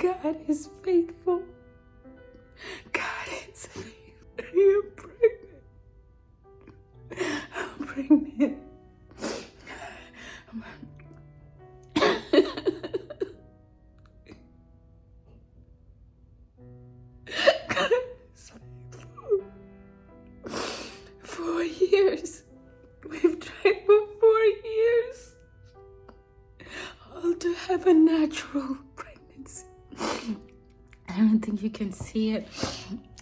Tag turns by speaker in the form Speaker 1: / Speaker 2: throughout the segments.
Speaker 1: God is faithful. God is faithful. I'm pregnant. God is faithful. 4 years. We've tried for 4 years. All to have a natural pregnancy. I don't think you can see it.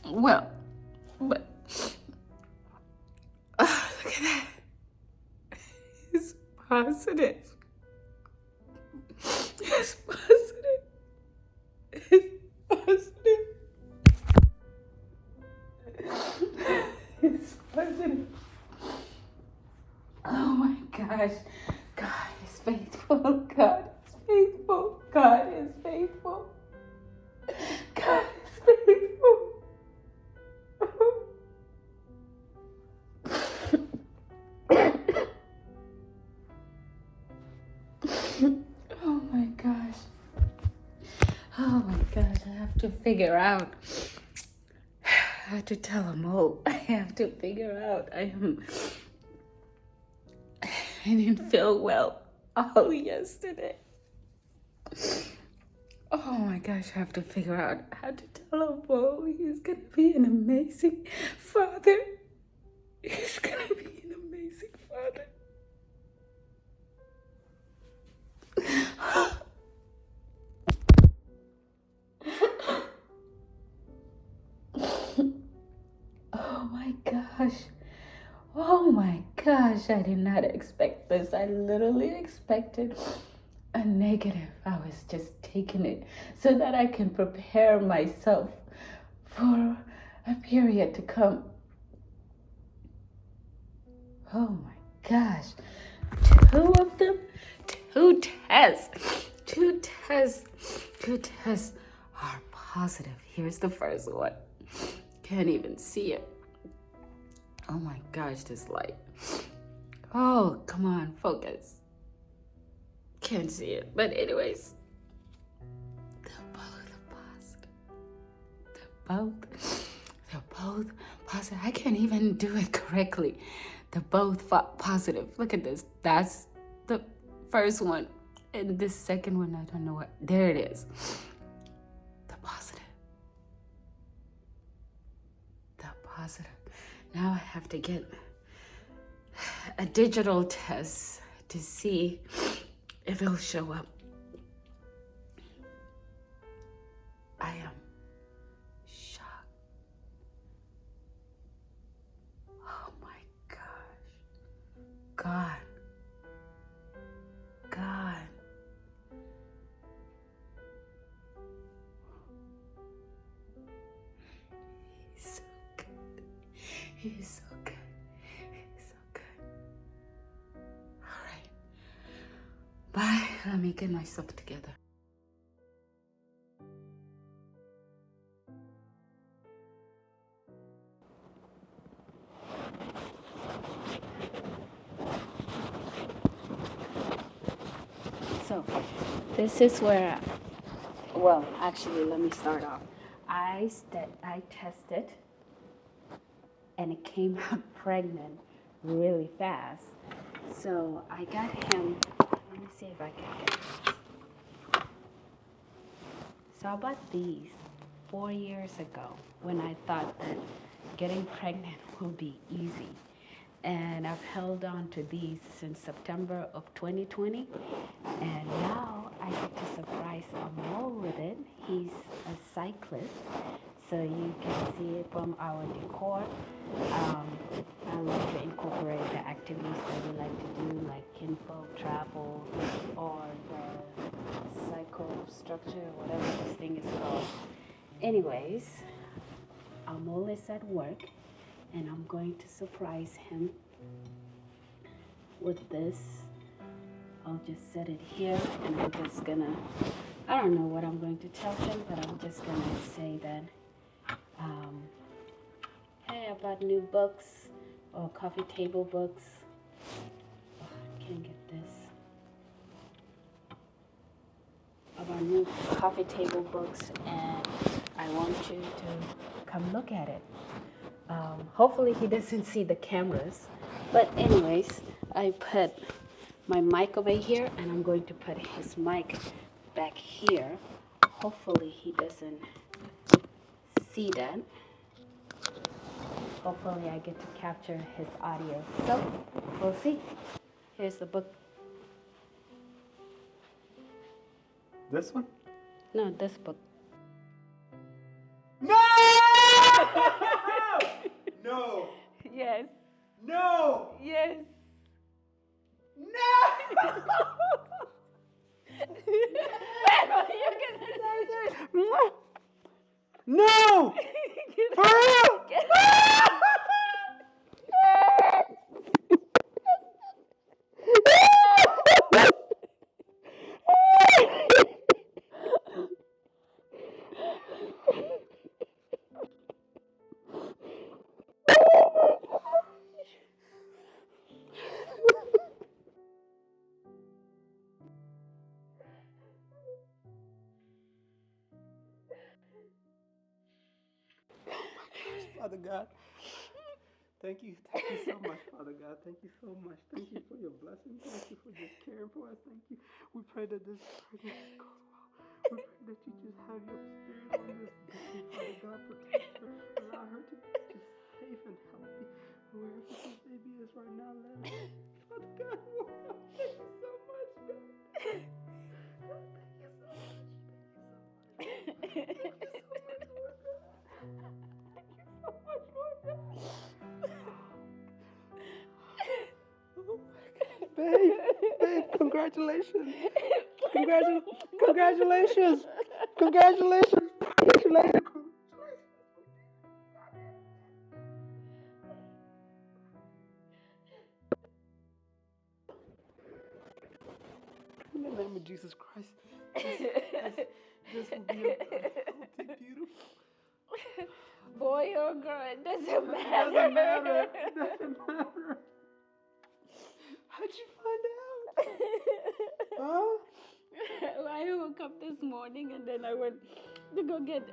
Speaker 1: Well, but look at that. It's positive. It's positive. It's positive. It's positive. Oh my gosh. God is faithful. God is faithful. God is faithful. God is faithful. Oh my gosh. Oh my gosh. I have to figure out. I have to tell Amol. I have to figure out. I didn't feel well all yesterday. Oh my gosh, I have to figure out how to tell Amol he's gonna be an amazing father. He's gonna be an amazing father. Oh my gosh. Oh my gosh, I did not expect this. I literally expected a negative. I was just taking it so that I can prepare myself for a period to come. Oh my gosh. 2 of them? 2 tests. 2 tests are positive. Here's the first one. Can't even see it. Oh my gosh, this light. Oh, come on, focus. Can't see it. But anyways, they're both positive. They're both positive. I can't even do it correctly. They're both positive. Look at this. That's the first one. And this second one, I don't know what. There it is. They're positive. They're positive. Now I have to get a digital test to see if it'll show up. I am shocked. Oh my gosh. God. He's so good. He's so good. He's so good. All right. Bye. Let me get myself together. So, this is where, well, actually, let me start off. I tested, and it came out pregnant really fast. So I got him, let me see if I can get this. So I bought these 4 years ago when I thought that getting pregnant would be easy. And I've held on to these since September of 2020. And now I get to surprise Amol with it. He's a cyclist, so you can see it from our decor. I like to incorporate the activities that we like to do, like kinfolk travel or the cycle structure, whatever this thing is called. Anyways, Amol is at work, and I'm going to surprise him with this. I'll just set it here, and I'm just gonna, I don't know what I'm going to tell him, but I'm just gonna say that, hey, I bought new books, or coffee table books. Oh, I can't get this. I bought new coffee table books, and I want you to come look at it. Hopefully he doesn't see the cameras. But anyways, I put my mic over here, and I'm going to put his mic back here. Hopefully he doesn't see that. Hopefully I get to capture his audio. So we'll see. Here's the book.
Speaker 2: This one?
Speaker 1: No, this book.
Speaker 2: No! No!
Speaker 1: Yes.
Speaker 2: No!
Speaker 1: Yes.
Speaker 2: No! No! For real? Father God, thank you so much, Father God. Thank you so much. Thank you for your blessing. Thank you for just caring for us. Thank you. We pray that this pregnancy goes well. We pray that you just have your spirit on this baby, Father God. Protect her. Allow her to be just safe and healthy. Wherever this baby is right now, let her. Father God, thank you so much, God. Thank you so much. Thank you so much. Thank you so much, Lord God. So much, Lord God. Oh my God, babe, congratulations. Congratulations. Congratulations. In the name of Jesus Christ, this will be a healthy, beautiful.
Speaker 1: Boy or girl, it doesn't matter.
Speaker 2: It doesn't matter. It doesn't matter. How'd you find out? Huh?
Speaker 1: I woke up this morning and then I went to go get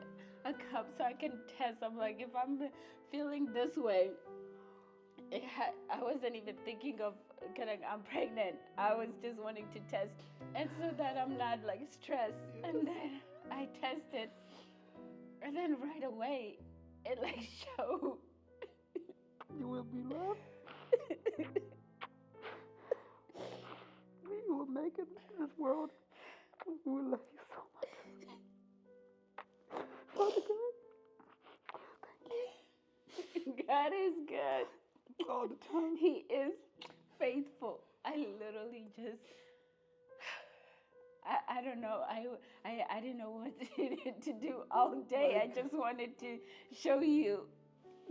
Speaker 1: a cup so I can test. I'm like, if I'm feeling this way, I wasn't even thinking of I'm pregnant. I was just wanting to test, and so that I'm not like stressed.
Speaker 2: Yes.
Speaker 1: And then I tested, and then right away it like showed.
Speaker 2: You will be loved. You will make it in this world. We will love you so much. Father God, thank you.
Speaker 1: God is good.
Speaker 2: All the time.
Speaker 1: He is faithful. I literally just, I don't know. I didn't know what to do all day. I just wanted to show you.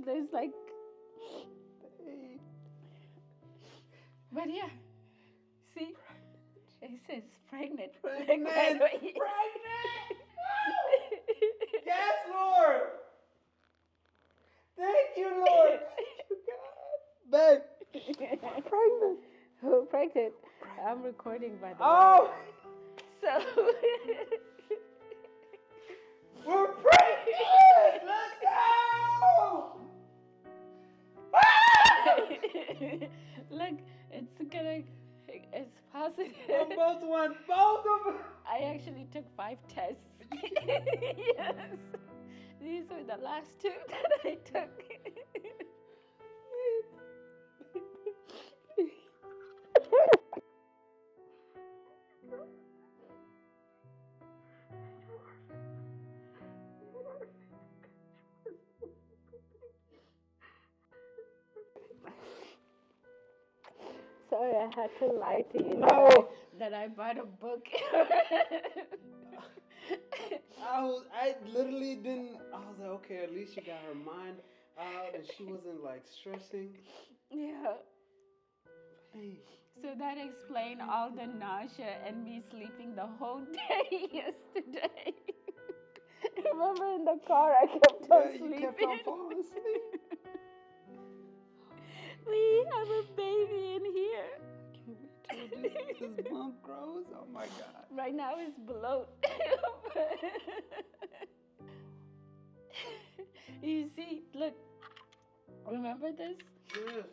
Speaker 1: There's like, but yeah, see, it says pregnant.
Speaker 2: Pregnant. Yes, Lord. Thank you, Lord. Thank you, God. Babe, we're pregnant.
Speaker 1: We're pregnant. I'm recording, by the way.
Speaker 2: Oh.
Speaker 1: So.
Speaker 2: We're pregnant. Let's go.
Speaker 1: Look, it's positive.
Speaker 2: Both of them.
Speaker 1: I actually took 5 tests. Yes. These were the last 2 that I took. Sorry, I had to lie to you.
Speaker 2: No.
Speaker 1: That I bought a book.
Speaker 2: I literally didn't. I was like, okay, at least she got her mind out and she wasn't like stressing.
Speaker 1: Yeah.
Speaker 2: Hey.
Speaker 1: So that explained all the nausea and me sleeping the whole day yesterday. Remember in the car I kept on sleeping?
Speaker 2: You kept on falling asleep.
Speaker 1: We have a baby in here.
Speaker 2: I can't wait till this bump grows. Oh my God.
Speaker 1: Right now it's bloat. You see, look, remember this?
Speaker 2: Yes.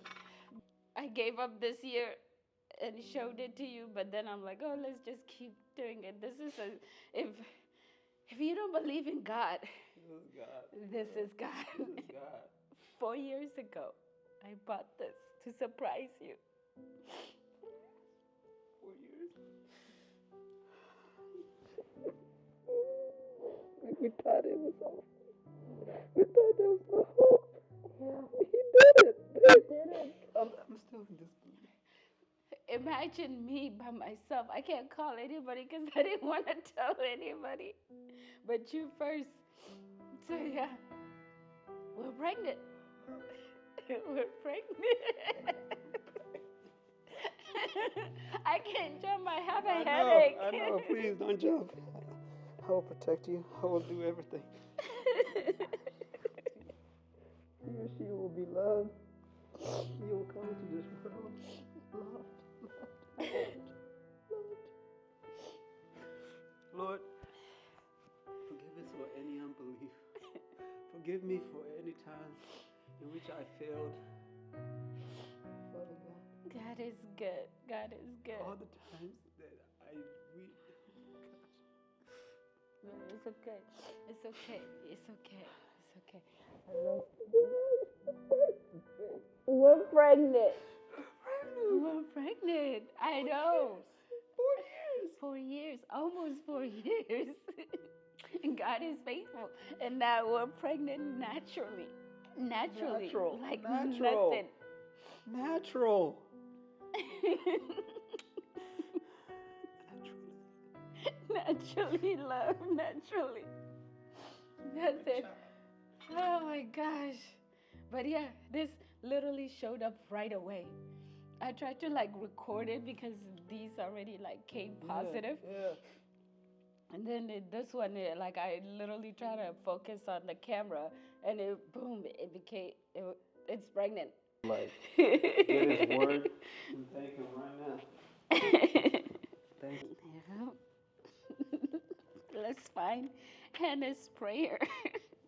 Speaker 1: I gave up this year and showed it to you, but then I'm like, oh, let's just keep doing it. This is if you don't believe in God,
Speaker 2: This is God.
Speaker 1: this is God.
Speaker 2: This is God.
Speaker 1: 4 years ago, I bought this to surprise you.
Speaker 2: 4 years. We thought it was over. We thought there was no hope. Yeah. He did it. He did it. I'm still in disbelief.
Speaker 1: Imagine me by myself. I can't call anybody because I didn't want to tell anybody. But you first. So yeah, we're pregnant. We're pregnant. I can't jump. I have a headache.
Speaker 2: I know. Please don't jump. I will protect you. I will do everything. He or she will be loved. You will come into this world loved. Lord, forgive us for any unbelief. Forgive me for any times in which I failed. Father God.
Speaker 1: God is good. God is good.
Speaker 2: All the times that we.
Speaker 1: No, it's okay. It's okay. It's okay. It's okay. We're pregnant. We're pregnant. I know.
Speaker 2: 4 years.
Speaker 1: 4 years. Almost 4 years. And God is faithful. And now we're pregnant naturally.
Speaker 2: Natural.
Speaker 1: Like
Speaker 2: Natural.
Speaker 1: nothing.
Speaker 2: Natural.
Speaker 1: Naturally, love. Naturally. That's it. Oh my gosh. But yeah, this literally showed up right away. I tried to like record it because these already like came positive.
Speaker 2: Yeah.
Speaker 1: And then this one, like I literally try to focus on the camera, and it's pregnant.
Speaker 2: Like, get his word and thank him right now. Thank you.
Speaker 1: Yeah. Let's find Hannah's prayer,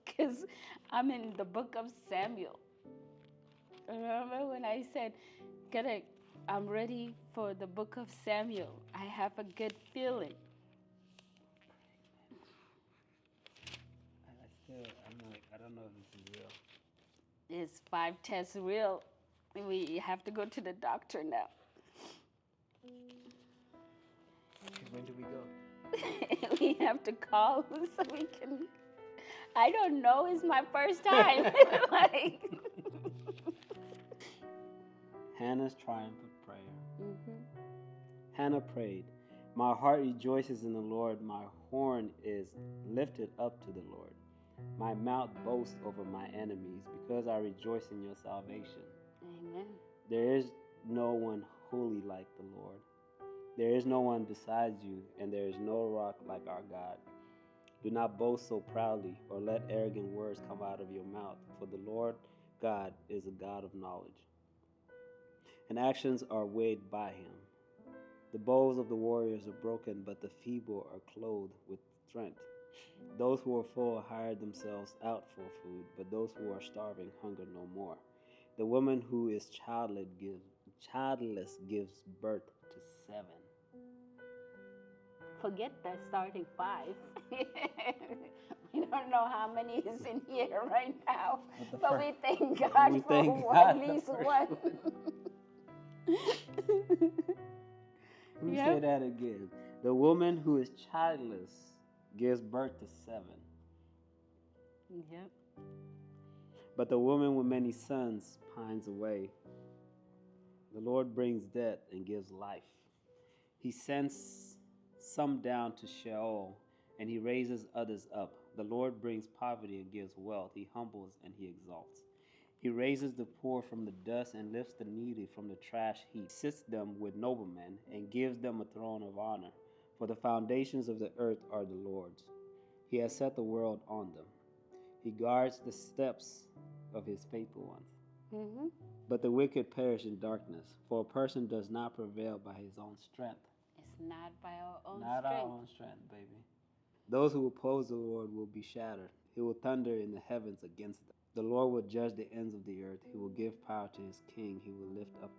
Speaker 1: because I'm in the book of Samuel. Remember when I said, I'm ready for the book of Samuel. I have a good feeling.
Speaker 2: I don't know if this is real.
Speaker 1: Is 5 tests real? We have to go to the doctor now.
Speaker 2: Okay, when do we go?
Speaker 1: We have to call so we can. I don't know. It's my first time. Like.
Speaker 2: Hannah's triumphant prayer.
Speaker 1: Mm-hmm.
Speaker 2: Hannah prayed, "My heart rejoices in the Lord. My horn is lifted up to the Lord. My mouth boasts over my enemies because I rejoice in your salvation.
Speaker 1: Amen.
Speaker 2: There is no one holy like the Lord. There is no one besides you, and there is no rock like our God. Do not boast so proudly, or let arrogant words come out of your mouth, for the Lord God is a God of knowledge, and actions are weighed by him. The bows of the warriors are broken, but the feeble are clothed with strength. Those who are full hire themselves out for food, but those who are starving hunger no more. The woman who is childless gives birth to 7."
Speaker 1: Forget that starting 5. We don't know how many is in here right now, but we thank God for at least one.
Speaker 2: Let me say that again. The woman who is childless gives birth to 7.
Speaker 1: Yep.
Speaker 2: But the woman with many sons pines away. The Lord brings death and gives life. He sends some down to Sheol, and he raises others up. The Lord brings poverty and gives wealth. He humbles and he exalts. He raises the poor from the dust and lifts the needy from the trash heap. He sits them with noblemen and gives them a throne of honor. For the foundations of the earth are the Lord's. He has set the world on them. He guards the steps of his faithful ones.
Speaker 1: Mm-hmm.
Speaker 2: But the wicked perish in darkness, for a person does not prevail by his own strength.
Speaker 1: It's not by our own
Speaker 2: Not
Speaker 1: strength.
Speaker 2: our own strength, baby. Those who oppose the Lord will be shattered. He will thunder in the heavens against them. The Lord will judge the ends of the earth. He will give power to his king. He will lift up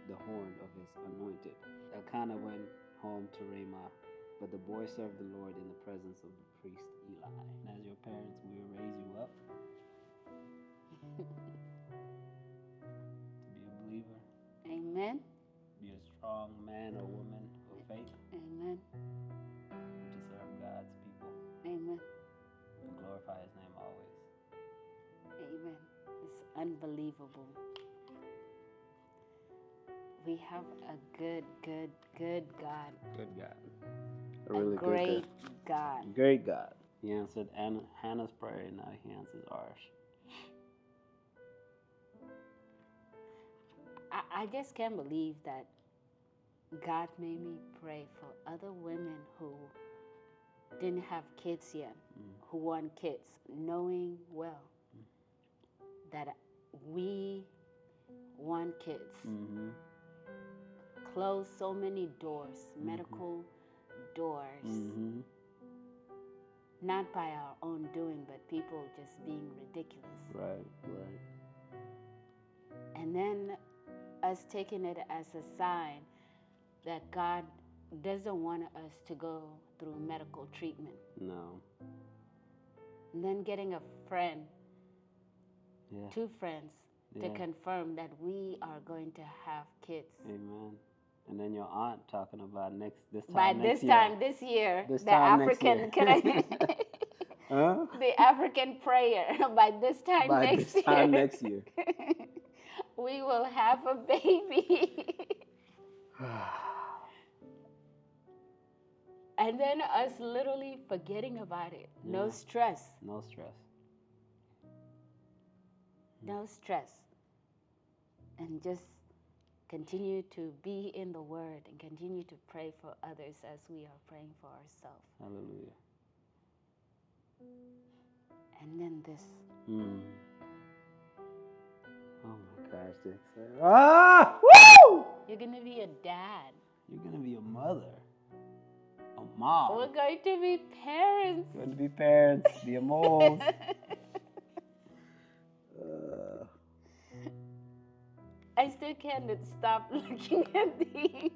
Speaker 2: the horn of his anointed. Elkanah went home to Ramah, but the boy served the Lord in the presence of the priest Eli. And as your parents, we will raise you up to be a believer.
Speaker 1: Amen.
Speaker 2: Be a strong man or woman of faith.
Speaker 1: Amen.
Speaker 2: To serve God's people.
Speaker 1: Amen.
Speaker 2: And glorify his name always.
Speaker 1: Amen. It's unbelievable. We have a good God.
Speaker 2: Good God.
Speaker 1: A
Speaker 2: really
Speaker 1: great
Speaker 2: good
Speaker 1: God.
Speaker 2: Great God. He answered Hannah's prayer, and now he answers ours.
Speaker 1: I just can't believe that God made me pray for other women who didn't have kids yet, who want kids, knowing well that we want kids.
Speaker 2: Mm-hmm.
Speaker 1: Close so many doors, medical doors, not by our own doing, but people just being ridiculous.
Speaker 2: Right.
Speaker 1: And then us taking it as a sign that God doesn't want us to go through medical treatment.
Speaker 2: No.
Speaker 1: And then getting a friend, 2 friends, to
Speaker 2: Yeah.
Speaker 1: confirm that we are going to have kids.
Speaker 2: Amen. And then your aunt talking about this
Speaker 1: By
Speaker 2: time
Speaker 1: this
Speaker 2: next year.
Speaker 1: time this year,
Speaker 2: This
Speaker 1: the
Speaker 2: time next
Speaker 1: African,
Speaker 2: year.
Speaker 1: can I,
Speaker 2: Huh?
Speaker 1: the African prayer, by this time
Speaker 2: By
Speaker 1: next
Speaker 2: this time next year.
Speaker 1: we will have a baby. And then us literally forgetting about it.
Speaker 2: Yeah.
Speaker 1: No stress.
Speaker 2: No stress.
Speaker 1: No stress. And just continue to be in the Word and continue to pray for others as we are praying for ourselves.
Speaker 2: Hallelujah.
Speaker 1: And then this.
Speaker 2: Oh my gosh, this exciting. Ah! Woo!
Speaker 1: You're going to be a dad.
Speaker 2: You're going to be a mother. A mom.
Speaker 1: We're going to be parents.
Speaker 2: You're going to be parents. The Amols.
Speaker 1: I still can't stop looking at these.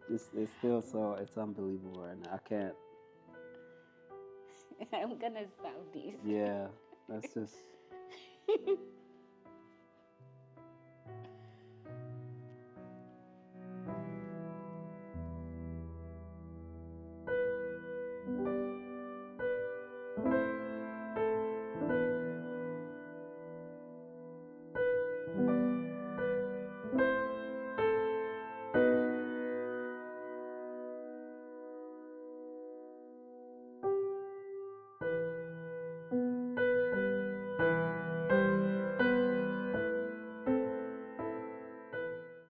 Speaker 2: It's still so, it's unbelievable right now. I can't.
Speaker 1: I'm going to stop these.
Speaker 2: Yeah, that's just.